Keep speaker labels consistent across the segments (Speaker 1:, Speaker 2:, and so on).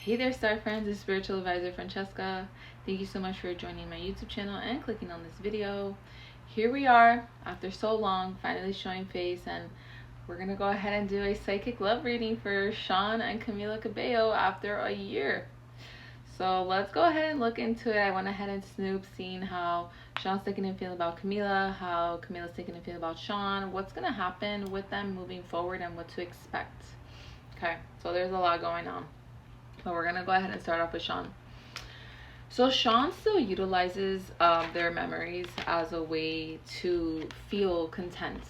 Speaker 1: Hey there, Star Friends. It's Spiritual Advisor Francesca. Thank you so much for joining my YouTube channel and clicking on this video. Here we are, after so long, finally showing face, and we're going to go ahead and do a psychic love reading for Shawn and Camila Cabello after a year. So let's go ahead and look into it. I went ahead and snooped, seeing how Shawn's thinking and feeling about Camila, how Camila's thinking and feeling about Shawn, what's going to happen with them moving forward, and what to expect. Okay, so there's a lot going on. But we're going to go ahead and start off with Shawn. So Shawn still utilizes their memories as a way to feel content.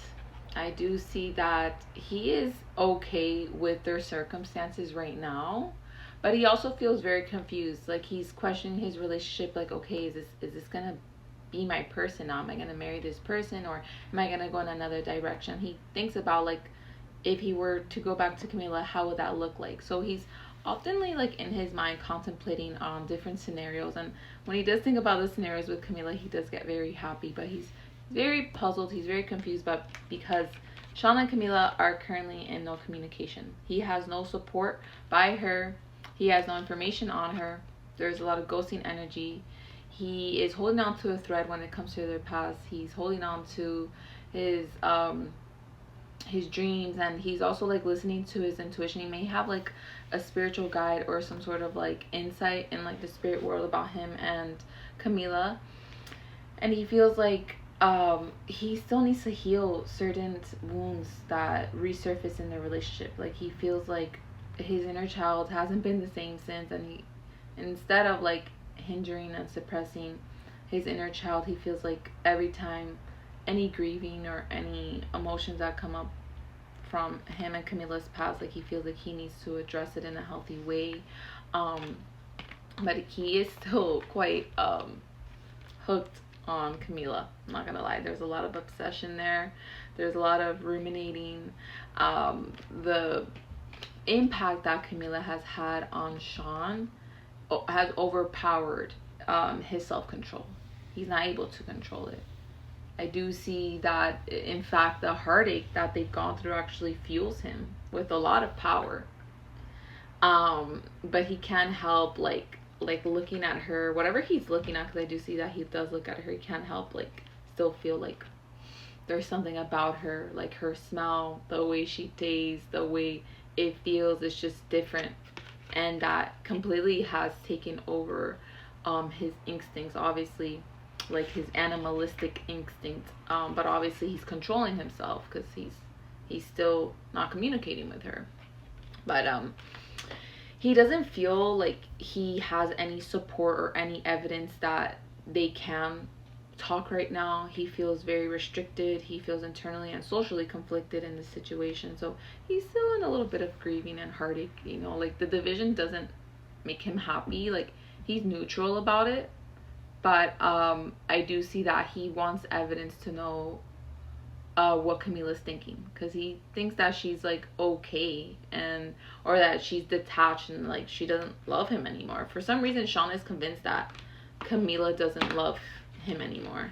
Speaker 1: I do see that he is okay with their circumstances right now, but he also feels very confused. Like, he's questioning his relationship, like, okay, is this going to be my person now? Am I going to marry this person, or am I going to go in another direction? He thinks about, like, if he were to go back to Camila, how would that look like? So he's oftenly, like, in his mind contemplating different scenarios, and when he does think about the scenarios with Camila, he does get very happy, but he's very puzzled, he's very confused, but because Shawn and Camila are currently in no communication. He has no support by her, he has no information on her, there's a lot of ghosting energy. He is holding on to a thread when it comes to their past. He's holding on to his dreams, and he's also, like, listening to his intuition. He may have, like, a spiritual guide or some sort of, like, insight in, like, the spirit world about him and Camila, and he feels like he still needs to heal certain wounds that resurface in their relationship. Like, he feels like his inner child hasn't been the same since, and instead of, like, hindering and suppressing his inner child, he feels like every time any grieving or any emotions that come up from him and Camila's past, like, he feels like he needs to address it in a healthy way. But he is still quite hooked on Camila. I'm not gonna lie, there's a lot of obsession there. There's a lot of ruminating. The impact that Camila has had on Shawn has overpowered his self-control. He's not able to control it. I do see that, in fact, the heartache that they've gone through actually fuels him with a lot of power. But he can't help, like looking at her, whatever he's looking at, because I do see that he does look at her, he can't help, like, still feel like there's something about her, like her smell, the way she tastes, the way it feels, it's just different. And that completely has taken over his instincts, obviously, like his animalistic instinct, but obviously he's controlling himself because he's still not communicating with her. But he doesn't feel like he has any support or any evidence that they can talk right now. He feels very restricted. He feels internally and socially conflicted in this situation, so he's still in a little bit of grieving and heartache. You know, like, the division doesn't make him happy. Like, he's neutral about it. But I do see that he wants evidence to know what Camila's thinking, because he thinks that she's, like, okay, or that she's detached and, like, she doesn't love him anymore. For some reason, Shawn is convinced that Camila doesn't love him anymore,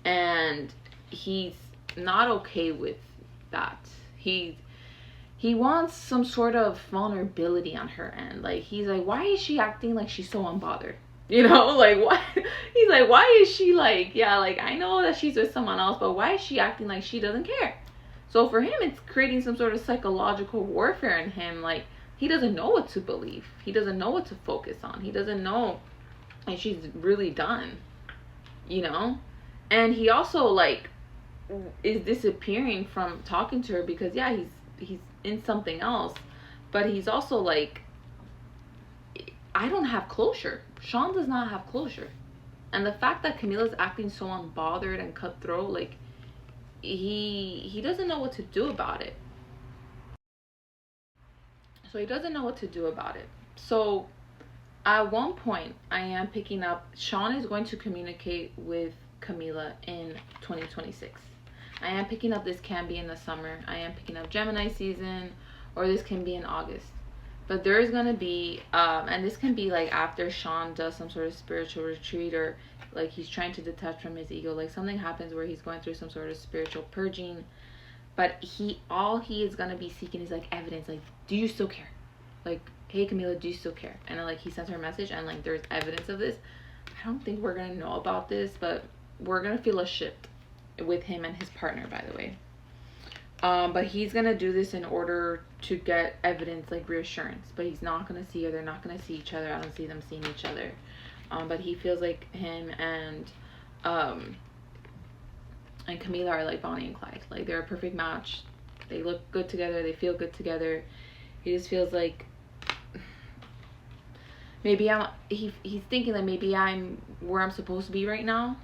Speaker 1: and he's not okay with that. He wants some sort of vulnerability on her end. Like, he's like, why is she acting like she's so unbothered? You know, like, what? He's like, why is she, like, yeah, like, I know that she's with someone else, but why is she acting like she doesn't care? So for him, it's creating some sort of psychological warfare in him. Like, he doesn't know what to believe. He doesn't know what to focus on. He doesn't know if she's really done, you know? And he also, like, is disappearing from talking to her because, yeah, he's in something else, but he's also like, I don't have closure. Shawn does not have closure. And the fact that Camila's acting so unbothered and cutthroat, like, he doesn't know what to do about it. So at one point, I am picking up Shawn is going to communicate with Camila in 2026. I am picking up this can be in the summer. I am picking up Gemini season, or this can be in August. But there is going to be, and this can be, like, after Shawn does some sort of spiritual retreat, or, like, he's trying to detach from his ego. Like, something happens where he's going through some sort of spiritual purging. But all he is going to be seeking is, like, evidence. Like, do you still care? Like, hey Camila, do you still care? And like he sends her a message, and like there's evidence of this. I don't think we're gonna know about this, but we're gonna feel a shift with him and his partner, by the way. But he's gonna do this in order to get evidence, like reassurance. But he's not gonna see her. They're not gonna see each other. I don't see them seeing each other. But he feels like him and Camila are like Bonnie and Clyde. Like they're a perfect match. They look good together. They feel good together. He just feels like maybe he's thinking that maybe I'm where I'm supposed to be right now.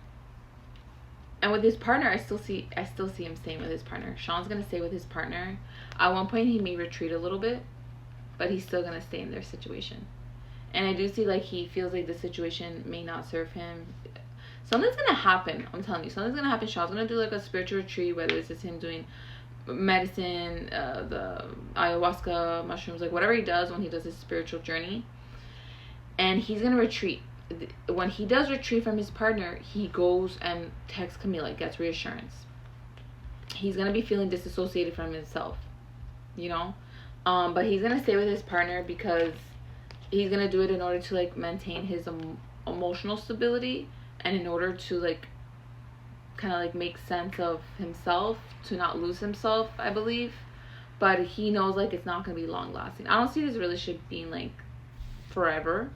Speaker 1: And with his partner, I still see him staying with his partner. Shawn's gonna stay with his partner. At one point he may retreat a little bit, but he's still gonna stay in their situation. And I do see like he feels like the situation may not serve him. Something's gonna happen. I'm telling you, something's gonna happen. Shawn's gonna do like a spiritual retreat, whether it's just him doing medicine, the ayahuasca mushrooms, like whatever he does when he does his spiritual journey. And he's gonna retreat. When he does retreat from his partner, he goes and texts Camila, gets reassurance. He's gonna be feeling disassociated from himself, you know. But he's gonna stay with his partner because he's gonna do it in order to like maintain his emotional stability, and in order to like kind of like make sense of himself, to not lose himself, I believe. But he knows like it's not gonna be long lasting. I don't see this relationship being like forever,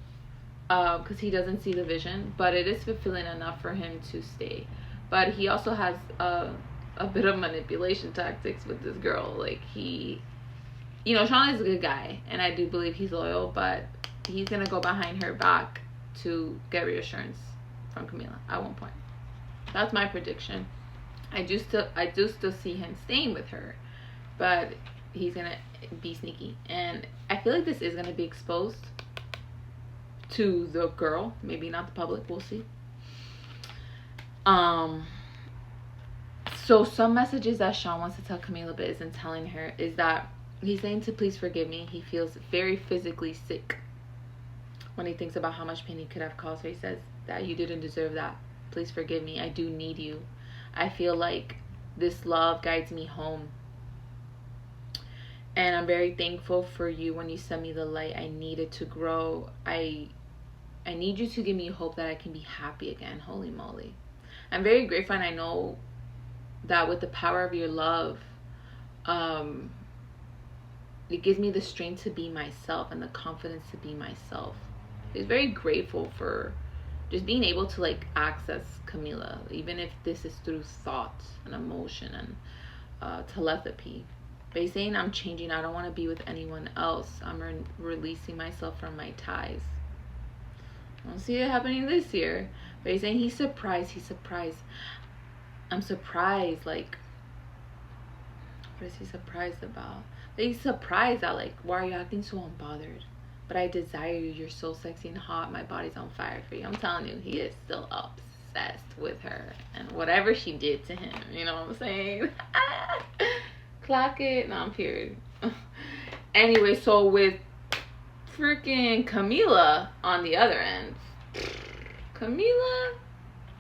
Speaker 1: because he doesn't see the vision, but it is fulfilling enough for him to stay. But he also has a bit of manipulation tactics with this girl. Like he, you know, Shawn is a good guy, and I do believe he's loyal, but he's gonna go behind her back to get reassurance from Camila at one point. That's my prediction. I do still see him staying with her, but he's gonna be sneaky, and I feel like this is gonna be exposed to the girl, maybe not the public, we'll see. So some messages that Shawn wants to tell Camila but isn't telling her is that he's saying to please forgive me. He feels very physically sick when he thinks about how much pain he could have caused her. He says that you didn't deserve that. Please forgive me. I do need you. I feel like this love guides me home. And I'm very thankful for you when you sent me the light I needed to grow. I need you to give me hope that I can be happy again. Holy moly. I'm very grateful, and I know that with the power of your love, it gives me the strength to be myself and the confidence to be myself. He's very grateful for just being able to like access Camila, even if this is through thoughts and emotion and telepathy. But he's saying I'm changing. I don't want to be with anyone else. I'm releasing myself from my ties. I don't see it happening this year. But he's saying he's surprised. I'm surprised. Like, what is he surprised about? He's surprised that like, why are you acting so unbothered? But I desire you. You're so sexy and hot. My body's on fire for you. I'm telling you, he is still obsessed with her. And whatever she did to him, you know what I'm saying? Clock it. No, I'm period. Anyway, so with freaking Camila on the other end, Camila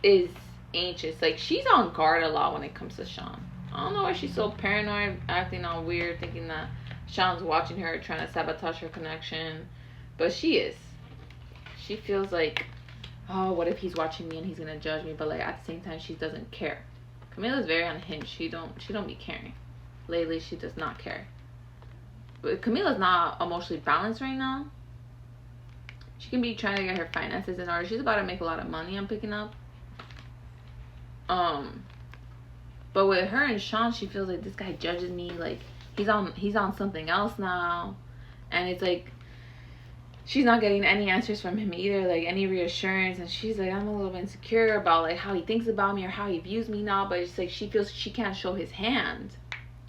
Speaker 1: is anxious. Like, she's on guard a lot when it comes to Shawn. I don't know why she's so paranoid, acting all weird, thinking that Shawn's watching her, trying to sabotage her connection. But she is. She feels like, oh, what if he's watching me and he's gonna judge me? But like at the same time, she doesn't care. Camila's very unhinged. She don't be caring. Lately, she does not care. But Camila's not emotionally balanced right now. She can be trying to get her finances in order. She's about to make a lot of money, I'm picking up. But with her and Shawn, she feels like this guy judges me. Like he's on something else now, and it's like she's not getting any answers from him either, like any reassurance. And she's like, I'm a little bit insecure about like how he thinks about me or how he views me now. But it's like she feels she can't show his hand.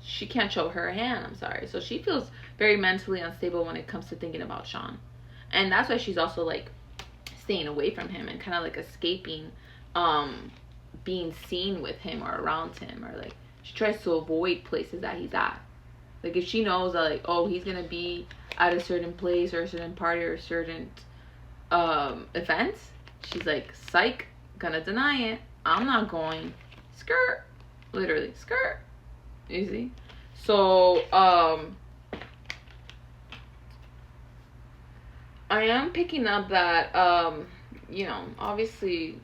Speaker 1: She can't show her hand. I'm sorry. So she feels very mentally unstable when it comes to thinking about Shawn, and that's why she's also like staying away from him and kind of like escaping being seen with him or around him, or like she tries to avoid places that he's at. Like if she knows that like, oh, he's gonna be at a certain place or a certain party or a certain event, she's like, psych, gonna deny it. I'm not going. Skirt. Literally skirt. You see? So I am picking up that, you know, obviously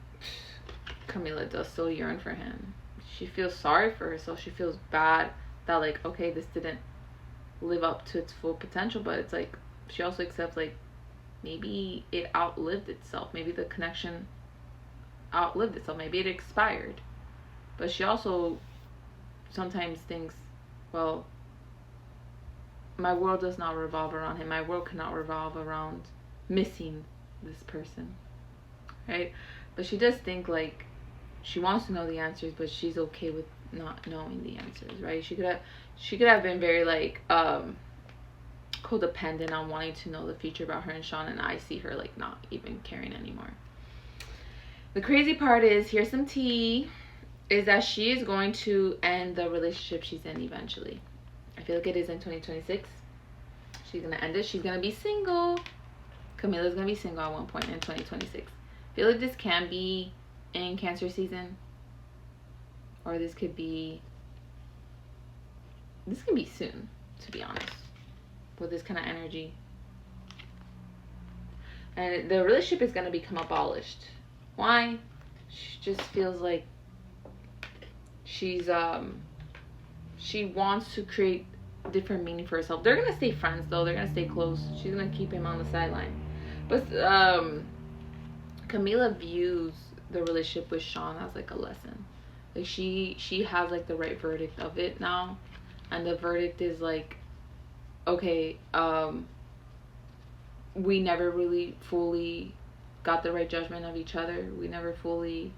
Speaker 1: Camila does still yearn for him. She feels sorry for herself. She feels bad that, like, okay, this didn't live up to its full potential, but it's like she also accepts, like, maybe it outlived itself. Maybe the connection outlived itself. Maybe it expired. But she also sometimes thinks, well, my world does not revolve around him. My world cannot revolve around missing this person, right? But she does think, like, she wants to know the answers, but she's okay with not knowing the answers, right? She could have been very, like, codependent on wanting to know the future about her and Shawn, and I see her, like, not even caring anymore. The crazy part is, here's some tea, is that she is going to end the relationship she's in eventually. I feel like it is in 2026. She's going to end it. She's going to be single. Camila's going to be single at one point in 2026. I feel like this can be in Cancer season. Or this can be soon, to be honest. With this kind of energy. And the relationship is going to become abolished. Why? She just feels like she wants to create different meaning for herself. They're gonna stay friends though. They're gonna stay close. She's gonna keep him on the sideline. But Camila views the relationship with Shawn as, like, a lesson. Like, she has, like, the right verdict of it now, and the verdict is, like, okay, we never really fully got the right judgment of each other. We never fully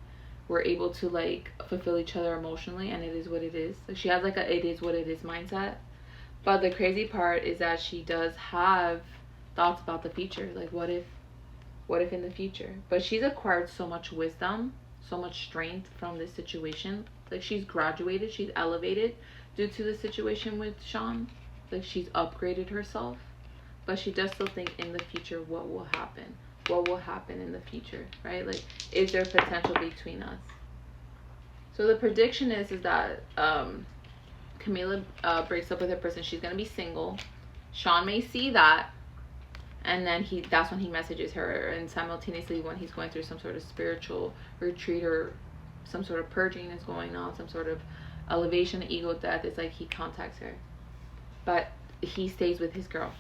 Speaker 1: were able to, like, fulfill each other emotionally, and it is what it is. Like, she has, like, a it is what it is mindset. But the crazy part is that she does have thoughts about the future. Like, what if in the future? But she's acquired so much wisdom, so much strength from this situation. Like, she's graduated, she's elevated due to the situation with Shawn. Like, she's upgraded herself. But she does still think in the future, what will happen? What will happen in the future, right? Like, is there potential between us? So the prediction is that Camila breaks up with her person. She's going to be single. Shawn may see that, and then that's when he messages her, and simultaneously when he's going through some sort of spiritual retreat or some sort of purging is going on, some sort of elevation, ego death, it's like he contacts her. But he stays with his girl.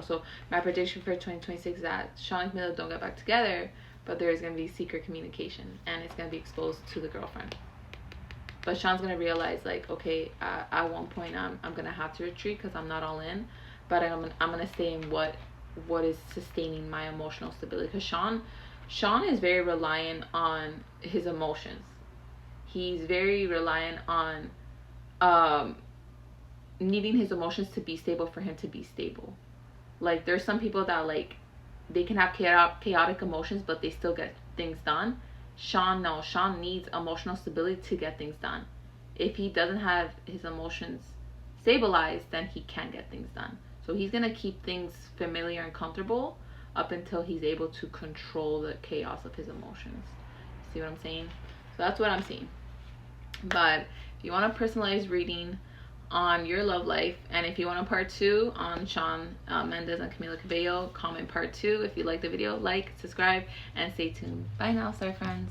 Speaker 1: So my prediction for 2026 is that Shawn and Camila don't get back together, but there's going to be secret communication, and it's going to be exposed to the girlfriend. But Shawn's going to realize, like, okay, at one point I'm going to have to retreat because I'm not all in, but I'm going to stay in what is sustaining my emotional stability. Because Shawn is very reliant on his emotions. He's very reliant on needing his emotions to be stable for him to be stable. Like, there's some people that, like, they can have chaotic emotions, but they still get things done. Shawn needs emotional stability to get things done. If he doesn't have his emotions stabilized, then he can't get things done. So he's going to keep things familiar and comfortable up until he's able to control the chaos of his emotions. See what I'm saying? So that's what I'm seeing. But if you want a personalized reading on your love life, and if you want a part 2 on Shawn Mendes and Camila Cabello, comment part 2. If you like the video, like, subscribe, and stay tuned. Bye now, star friends.